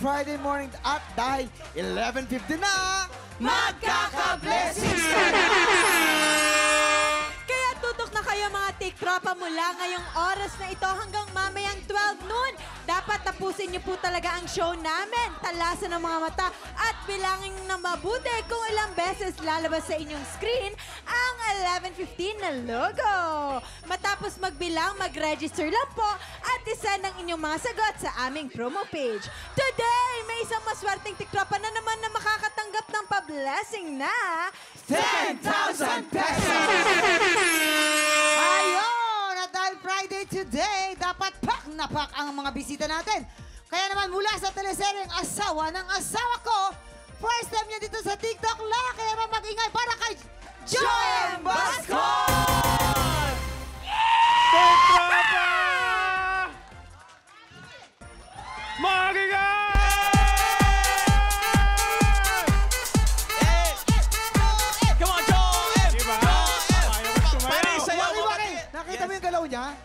Friday morning at dahil 11:50 na, Magkaka-blessings ka na! Kaya tutok na kayo mga tiktropa mula ngayong oras na ito hanggang mamayang 12 noon. Dapat tapusin niyo po talaga ang show namin. Talasan ng mga mata at bilangin na mabuti kung ilang beses lalabas sa inyong screen ang 11:15 na logo. Matapos magbilang, mag-register lang po at isend ang inyong mga sagot sa aming promo page. Today, may isang maswerteng tiktropa na naman na makakatanggap ng pa-blessing na 10,000 pesos! Ayun! At dahil Friday today, dapat pak na pak ang mga bisita natin. Kaya naman mula sa teleseryeng Asawa ng Asawa Ko, first time niya dito sa TikTok lang. Kaya naman mag-ingay para kay Joem Bascon! Tiktropa! Mag-ingay! Nakita mo yung galaw niya?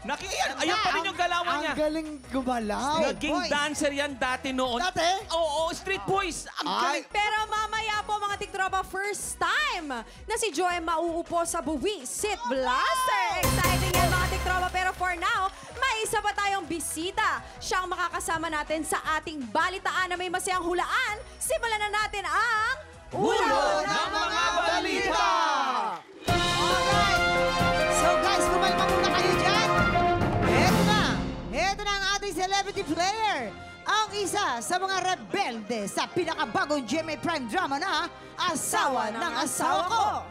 Ayun pa rin yung galawan niya. Ang galing gumalaw. Naging dancer yan dati noon. Dati? Oo, street boys. Ang galing. Pero mamaya po mga tiktropa, first time na si Joem mauupo sa Buwi Sit Blaster. Exciting yan mga tiktropa, pero for now, may isa pa tayong bisita. Siyang makakasama natin sa ating balitaan na may masayang hulaan. Simulan na natin ang Ulo ng mga balita! Alright! So guys, kumalma muna kayo dyan. Eto na ang ating celebrity player. Ang isa sa mga rebelde sa pinakabagong GMA Prime drama na Asawa ng Asawa Ko.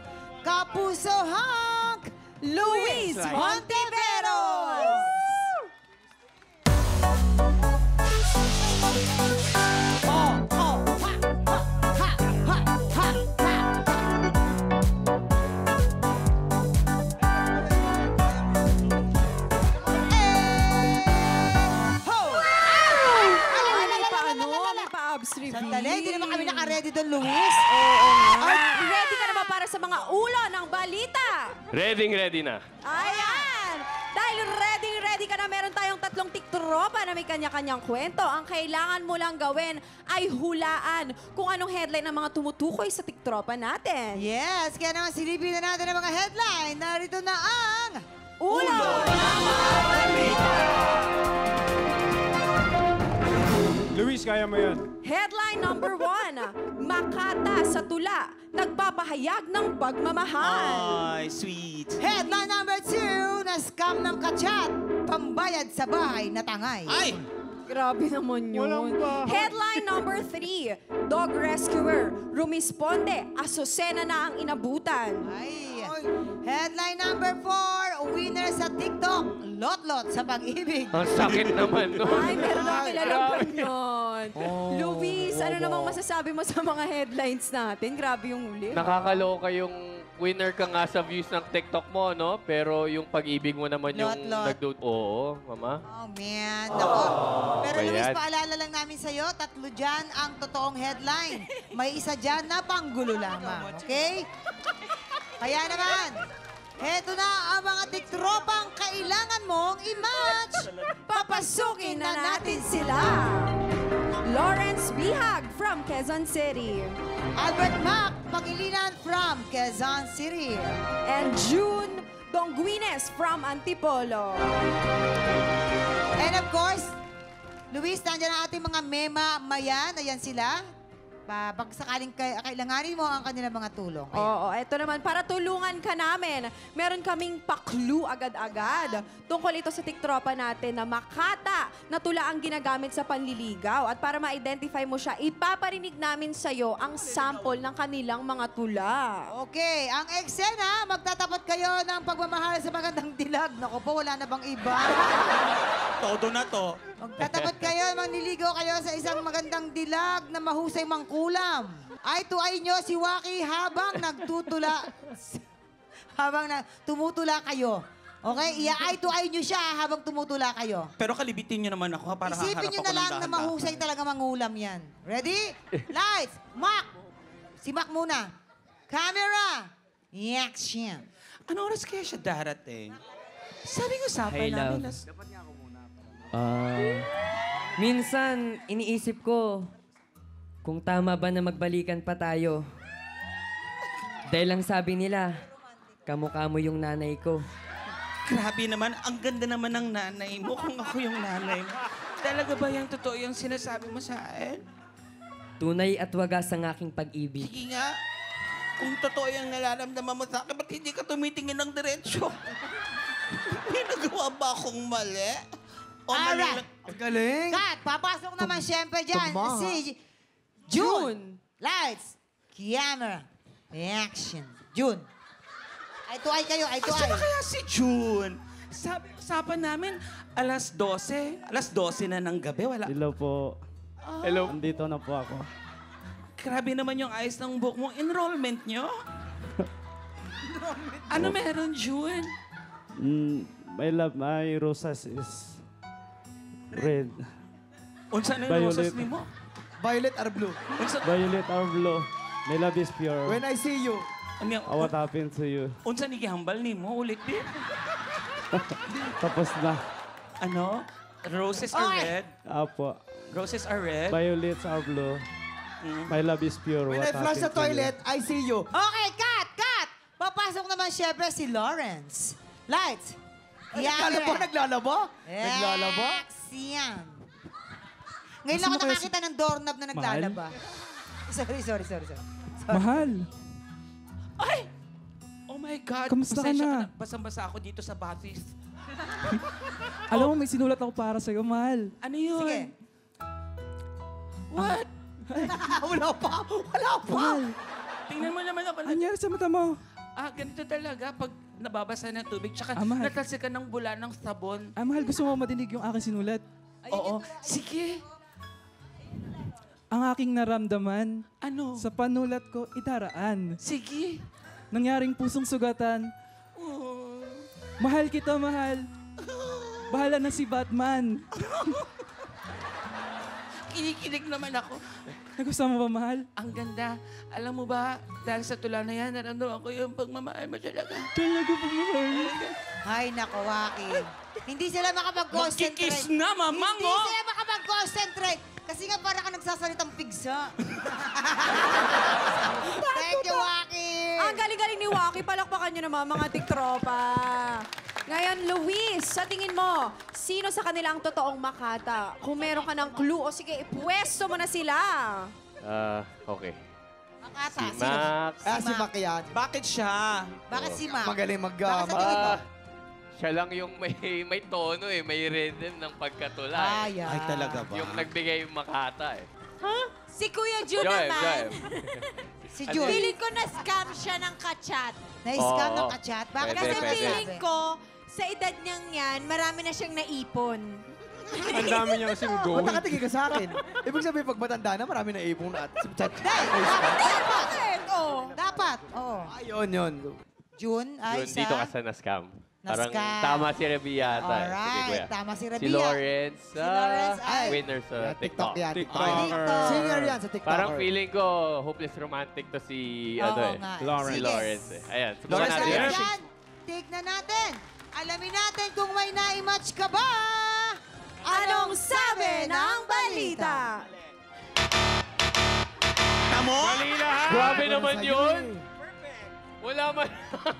Kapuso Hank Luis Hontiveros! Sandali, hindi naman kami naka-ready doon, Luis. Oo nga. Ready ka na ba para sa mga ulo ng balita? Ready na. Ayan! Dahil ready ka na, meron tayong tatlong tiktropa na may kanya-kanyang kwento. Ang kailangan mo lang gawin ay hulaan kung anong headline ng mga tumutukoy sa tiktropa natin. Yes, kaya naman silipin na natin ang mga headline. Narito na ang Ulo ng mga balita! Luis, kaya mo yan. Headline number 1, Makata sa tula, nagpapahayag ng pagmamahal. Ay, sweet. Headline number 2, na-scam ng kachat, pambayad sa bahay na tangay. Ay! Grabe naman yun. Headline number 3, Dog Rescuer, rumisponde, asusena na ang inabutan. Ay. Headline number 4, winner sa TikTok, lot-lot sa pag-ibig. Ang sakit naman nun. Ay, meron na kilalang ganyan. Luis, ano namang masasabi mo sa mga headlines natin? Grabe yung huli. Nakakaloka yung winner ka nga sa views ng TikTok mo, no? Pero yung pag-ibig mo naman yung Lot-lot. Oo, mama. Oh, man. Nako. Pero Luis, Ayan. paalala lang namin sa'yo, 3 dyan ang totoong headline. May isa dyan na panggulo lamang. Okay? Kaya naman, heto na ang mga tiktropang kailangan mong i-match. Papasukin na natin sila. Lawrence Bihag from Quezon City. Albert Mac Pangilinan from Quezon City. And June Donguines from Antipolo. And of course, Luis, nandiyan ang ating mga mema mayan. Ayan sila. Pag sakaling kailanganin mo ang kanilang mga tulong. Ayan. Oo, eto naman, para tulungan ka namin, meron kaming pa-clue agad-agad tungkol ito sa tiktropa natin na Makata na tula ang ginagamit sa panliligaw. At para ma-identify mo siya, ipaparinig namin sa'yo ang sample ng kanilang mga tula. Okay, ang eksena, magtatapat kayo ng pagmamahal sa magandang dilag. Naku po, wala na bang iba? Todo na to. Magtatapat kayo, manliligaw kayo sa isang magandang dilag na mahusay mangkulam. Eye to eye nyo si Waki habang nagtutula, tumutula kayo. Okay? Eye to eye nyo siya habang tumutula kayo. Pero kalibitin nyo naman ako para haharap Isipin nyo ako na lang ng na mahusay talaga mangulam yan. Ready? Lights! Mac! Si Mac muna. Camera! Action! Ano oras kaya siya darating? Sabi ko sa Hey, namin love. Minsan, iniisip ko, kung tama ba na magbalikan pa tayo. Dahil lang sabi nila, kamukha mo yung nanay ko. Grabe naman, ang ganda naman ng nanay mo kung ako yung nanay mo. Talaga ba yung totoo yung sinasabi mo sa akin? Tunay at wagas ang aking pag-ibig. Sige nga, kung totoo yung nararamdaman mo sa akin, ba't hindi ka tumitingin ng diretsyo? May nagawa ba akong mali? O mali Alright. lang? Ang galing. Kat, papasok naman siyempre dyan Tuma. si June. Lights, camera, action. June. Eye to eye kayo, eye to Asa na eye. kaya si June? Sabi, usapan namin, alas 12 na ng gabi, wala. Hello po. Hello. Andito na po ako. Grabe naman yung ayos ng book mo. Enrollment nyo? Ano meron, June? My love, my roses is red. Unsa na yung Violet. roses ni mo? Violet or blue? Unsa, Violet or blue. My love is pure. When I see you. What happened to you? unsa ni gihambal ni mo? Ulit din. Tapos na. Ano? Roses are Okay. red. Apo. Roses are red. Violets are blue. My love is pure. When What I flush the happened to you? toilet, I see you. Okay, cut, cut. Papasok naman siyempre si Lawrence. Lights, Naglalaba? camera, Naglalaba? Naglalaba? action. Ngayon lang ako nakakita ng doorknob na naglalaba. Sorry. Mahal, Ay! Oh my God. Kamusta ka Pasensya na? Basang-basa ako dito sa batis. alam mo may sinulat ako para sa'yo, mahal. Ano yun? Sige. What? Wala pa. Mahal, Tingnan mo naman ako. ano nangyari sa mata mo? Ganito talaga pag nababasa ng tubig. Tsaka Mahal. natalsikan ng bula ng sabon. Mahal, gusto mo madinig yung aking sinulat? Oo. Sige. Ang aking naramdaman, Ano? sa panulat ko, idaraan. Sige. Nangyaring pusong sugatan, Oh. mahal kita, mahal. Bahala na si Batman. Kinikilig naman ako. Nagustuhan mo ba, mahal? Ang ganda. Alam mo ba, dahil sa tula na yan, naramdaman ko yung pagmamahal mo talaga. Talaga ba, mahal? Ay, naku, Waki. Hindi sila makapag-concentrate. Magkikiss na, mamang, Hindi oh! sila makapag-concentrate. Kasi nga para ka nagsasalitang pigsa. Thank you, Waki. Ang galing-galing ni Waki. Palakpakan nyo naman, mga tiktropa. Ngayon, Luis, sa tingin mo, sino sa kanila ang totoong makata? Kung meron ka ng clue, o sige, ipwesto mo na sila. Okay. Makata, Si sino? Max. Si Mac yan. Bakit siya? Bakit si Mac? Magaling Bakit sa tingin mo? Siya lang yung may tono eh, may rhythm ng pagkatula eh. Ay, Ay, talaga ba? Yung nagbigay yung Makata eh. Si Kuya Jun Joem, naman. Joem. Si Ano June. Feeling ko na-scam siya ng kachat. Na-scam Oo. ng kachat. Bakit Pwede, Kasi ka pwede. feeling ko, sa edad niyang yan, marami na siyang naipon. Ang dami niya kasing Ba't gold. nakatingin ka sa akin? Ibig sabihin, pag matanda na, marami na ipong na at chat. Bakit? Oh. Dapat, oo. Ayun, yun. June ay Yun, sa... dito ka sa na-scam. Parang Na-scam. tama si Reby yata. eh. Sige, Alright, kuya. tama si Si Rabia. Lawrence, Si Lawrence ay... winner sa Yeah, TikTok yan. TikToker. Singer yan sa TikTok. Parang feeling ko, hopeless romantic to si, Oo ano eh. nga. Lawrence. Si Sige. Lawrence eh. Ayan, subukan Lawrence, natin. Dahil Yes. yan, take na natin. Alamin natin kung may na-match ka ba. Anong sabi ng balita? Tamo? Mali lahat. Grabe naman yun. Wala man.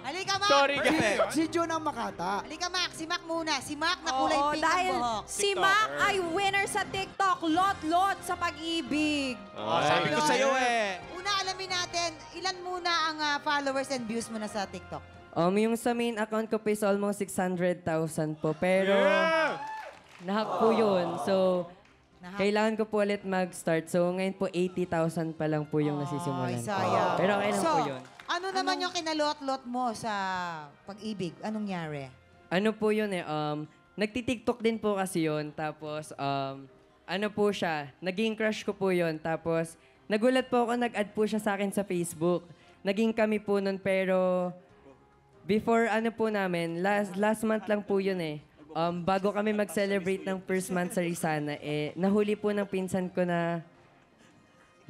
Halika, Mac. Sorry guys. Si June ang makata. Halika, Mac. Si Mac muna. Si Mac na kulay Oo, pink ang dahil buhok. si Mac ay winner sa TikTok. Lot-lot sa pag-ibig. Sabi ko sa'yo eh. Una, alamin natin, ilan muna ang followers and views mo na sa TikTok? Yung sa main account ko po is almost 600,000 po. Pero nahack po yun. So, Nahack. kailangan ko po ulit mag-start. So, ngayon po 80,000 pa lang po yung nasisimulan. Ay, sayang. Pero okay lang so, po yun. ano naman yung kinalot-lot mo sa pag-ibig? Anong nangyari? Ano po yun eh, nagti-TikTok din po kasi yun. Tapos, ano po siya, naging crush ko po yun. Tapos, nagulat po ako, nag-add po siya sa akin sa Facebook. Naging kami po nun, pero before ano po namin, last month lang po yun eh. Bago kami mag-celebrate ng first month sa Rizana, nahuli po ng pinsan ko na,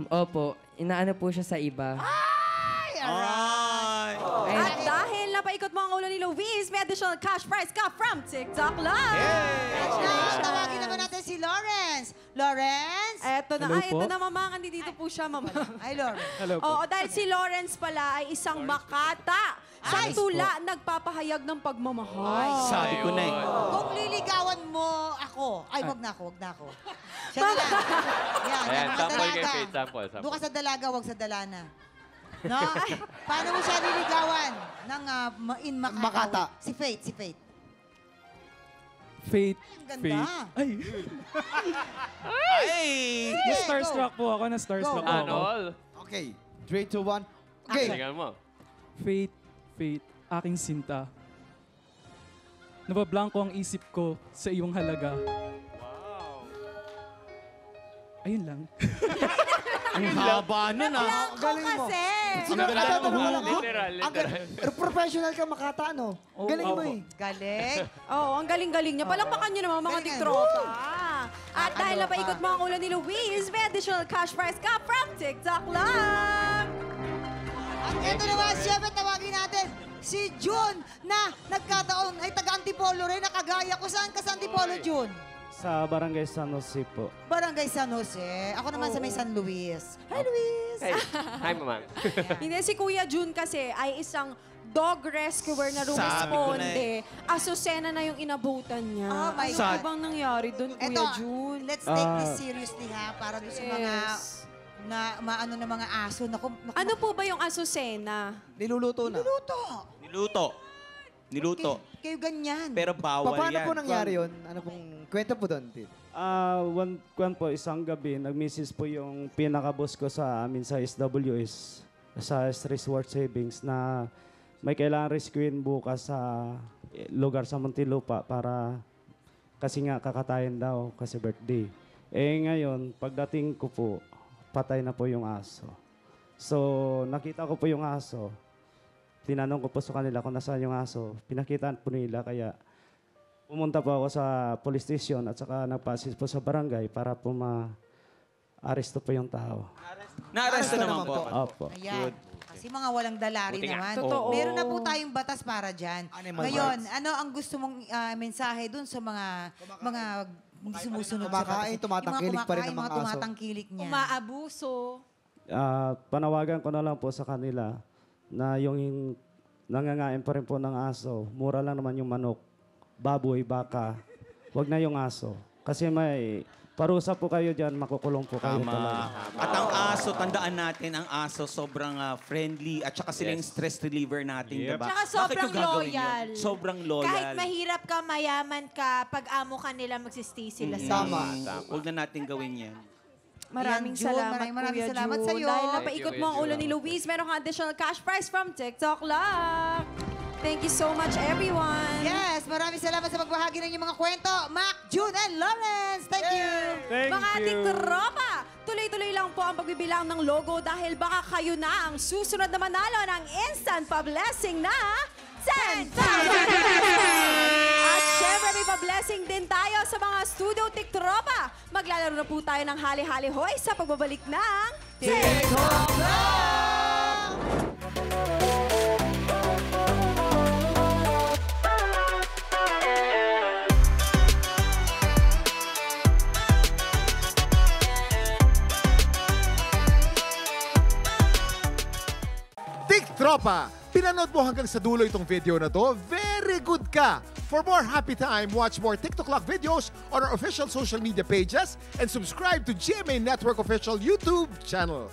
opo, inaano po siya sa iba. Ay, alright. At dahil napaikot mo ang ulo ni Luis, may additional cash prize ka from TikTok Live. Next, tawagin naman natin si Lawrence. Lawrence, Lawrence? Eto na. Hello Ay, po. ito na, Mamang. Nandito po siya, Mamang. Ay, Lawrence. Hello po. Oo, dahil si Lawrence pala ay isang makata. Sa Ay. tula, nagpapahayag ng pagmamahal. Sabi ko na eh. Kung liligawan mo ako, ay, wag na ako. Siya na lang. Yan, Ayan, mga sample dalaga. kay Faith, sample. Doon ka sa dalaga, wag sa dalana. No? Paano mo siya liligawan ng in Macau? Makata. Si Faith. Faith. Ang ganda. Faith. Ay, Ay! Sige, na-starstruck po ako. Na-starstruck po ako. Anol. Okay. 3, 2, 1. Okay. Tingnan mo. Faith, Faith, aking sinta. Nabablangko ang isip ko sa iyong halaga. Ayun lang. Ang haba nun ah. Ako kasi. Literal. Professional ka makata, no? Galing mo eh. Galing. Oo, ang galing-galing niya. Palakpakan niyo naman, mga Galing. tiktropa. At dahil napaikot mo ang ulo ni Luis, may additional cash prize ka from TikTok lang. At ito naman, siyempre tawagin natin si June na nagkataon ay taga-Antipolo rin, nakagaya ko. Saan ka sa Antipolo, June? Sa Barangay San Jose po. Barangay San Jose. Ako naman sa may San Luis. Hi, Luis! Hey, hi, Mama. Hindi, si Kuya June kasi ay isang dog rescuer na Sabi ko na rumisponde. Asusena na yung inabutan niya. Oh my Ano God. bang nangyari doon, Kuya Ito, June? let's take this seriously ha, para doon sa mga Yes. maano na mga aso. Naku, Ano po ba yung asusena? Niluluto na. Luto. Niluto. Kayo ganyan. Pero bawal Paano yan. po nangyari yun? Ano pong kwento po doon, Tito? Isang gabi, nag-message po yung pinaka-boss ko sa amin sa SWS, sa Stress Worth Savings, na may kailangan rescuein bukas sa lugar sa Muntinlupa para kasi nga kakatayin daw kasi birthday. Ngayon, pagdating ko po, patay na po yung aso. So, nakita ko po yung aso. Tinanong ko po sa kanila kung nasaan yung aso. Pinakitaan po nila, kaya pumunta po ako sa police station at saka nagpa-assist po sa barangay para po ma-aresto po yung tao. Na-arresto naman po. Opo. Ayan. Kasi mga walang dalari Buti nga. naman. Totoo. Meron na po tayong batas para dyan. Animal Ngayon, rights. ano ang gusto mong mensahe dun sa mga hindi sumusunod sa Kumakain, batas? tumatangkilik Yung pa rin kumakain, ng mga mga aso. tumatangkilik niya. Umaabuso. Panawagan ko na lang po sa kanila na yung nangangain pa rin po ng aso, mura lang naman yung manok, baboy, baka, wag na yung aso. Kasi may parusa po kayo dyan, makukulong po kayo talaga. At ang aso, tandaan natin, ang aso sobrang friendly at saka sila yung stress reliever natin, Yep. diba? Tsaka Bakit sobrang yung gagawin loyal. yun? Sobrang loyal. Kahit mahirap ka, mayaman ka, pag amo ka nila, magsistay sila sa Tama. Huwag na natin gawin yan. Maraming Ayan, June, salamat, maraming Kuya salamat June. sa'yo. Dahil Thank napaikot you, mo ang Kuya ulo June. ni Luis, meron kang additional cash prize from TikTok lang. Thank you so much, everyone. Yes, maraming salamat sa pagbahagi ng inyong mga kwento. Mac, June, and Lawrence. Thank you. Thank Mga you. ating tropa, tuloy-tuloy lang po ang pagbibilang ng logo dahil baka kayo na ang susunod na manalo ng instant pa-blessing na 10,000 At syempre, may pa-blessing din tayo sa mga studio tiktropa. Maglalaro na po tayo ng hali-hali hoy sa pagbabalik ng TikTok Tropa, pinanood mo hanggang sa dulo itong video na to, very good ka! For more happy time, watch more TikTok Lock videos on our official social media pages and subscribe to GMA Network official YouTube channel.